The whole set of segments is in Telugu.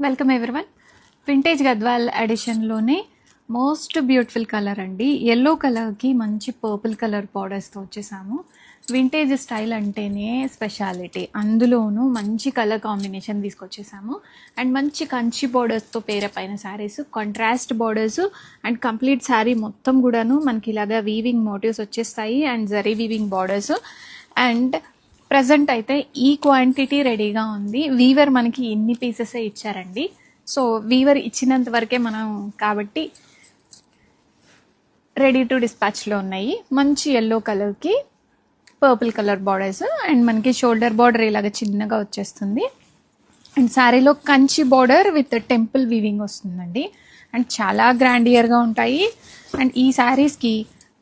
Welcome everyone. వింటేజ్ గద్వాల్ ఎడిషన్లోనే మోస్ట్ బ్యూటిఫుల్ కలర్ అండి. ఎల్లో కలర్కి మంచి పర్పుల్ కలర్ బార్డర్స్తో వచ్చేసాము. వింటేజ్ స్టైల్ అంటేనే స్పెషాలిటీ, అందులోనూ మంచి కలర్ కాంబినేషన్ తీసుకొచ్చేసాము. అండ్ మంచి కంచి బార్డర్స్తో పేరపైన saris, contrast borders and complete sari మొత్తం కూడాను మనకి ఇలాగా వీవింగ్ మోటివ్స్ వచ్చేస్తాయి and zari weaving borders. And present అయితే ఈ క్వాంటిటీ రెడీగా ఉంది. వీవర్ మనకి ఇన్ని పీసెస్ ఇచ్చారండి. సో వీవర్ ఇచ్చినంత వరకే మనం కాబట్టి రెడీ టు డిస్పాచ్లో ఉన్నాయి. మంచి ఎల్లో కలర్కి పర్పుల్ కలర్ బార్డర్స్ అండ్ మనకి షోల్డర్ బార్డర్ ఇలాగ చిన్నగా వచ్చేస్తుంది. అండ్ శారీలో Kanchi border with temple weaving వస్తుందండి. అండ్ చాలా గ్రాండియర్గా ఉంటాయి. అండ్ ఈ శారీస్కి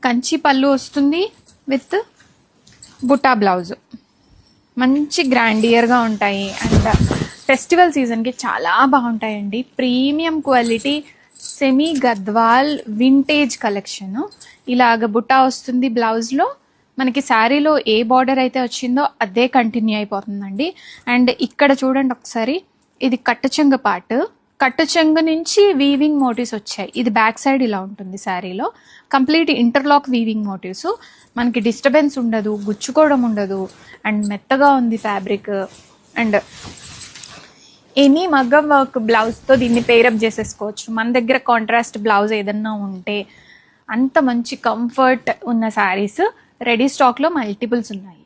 కంచి పళ్ళు వస్తుంది విత్ బుట్టా బ్లౌజ్. మంచి గ్రాండియర్గా ఉంటాయి అండ్ ఫెస్టివల్ సీజన్కి చాలా బాగుంటాయండి. Premium quality semi Gadwal vintage collection. ఇలాగ బుట్టా వస్తుంది బ్లౌజ్లో. మనకి శారీలో ఏ బార్డర్ అయితే వచ్చిందో అదే కంటిన్యూ అయిపోతుందండి. అండ్ ఇక్కడ చూడండి ఒకసారి, ఇది కట్టుచెంగ పార్ట్. కట్టుచెంగ నుంచి వీవింగ్ మోటివ్స్ వచ్చాయి. ఇది బ్యాక్ సైడ్ ఇలా ఉంటుంది శారీలో. Complete interlock weaving motives. మనకి డిస్టర్బెన్స్ ఉండదు, గుచ్చుకోవడం ఉండదు అండ్ మెత్తగా ఉంది ఫ్యాబ్రిక్. అండ్ ఎనీ మగ్గం వర్క్ బ్లౌజ్తో దీన్ని పేరప్ చేసేసుకోవచ్చు. మన దగ్గర కాంట్రాస్ట్ బ్లౌజ్ ఏదన్నా ఉంటే. అంత మంచి కంఫర్ట్ ఉన్న శారీస్ రెడీ స్టాక్లో మల్టిపుల్స్ ఉన్నాయి.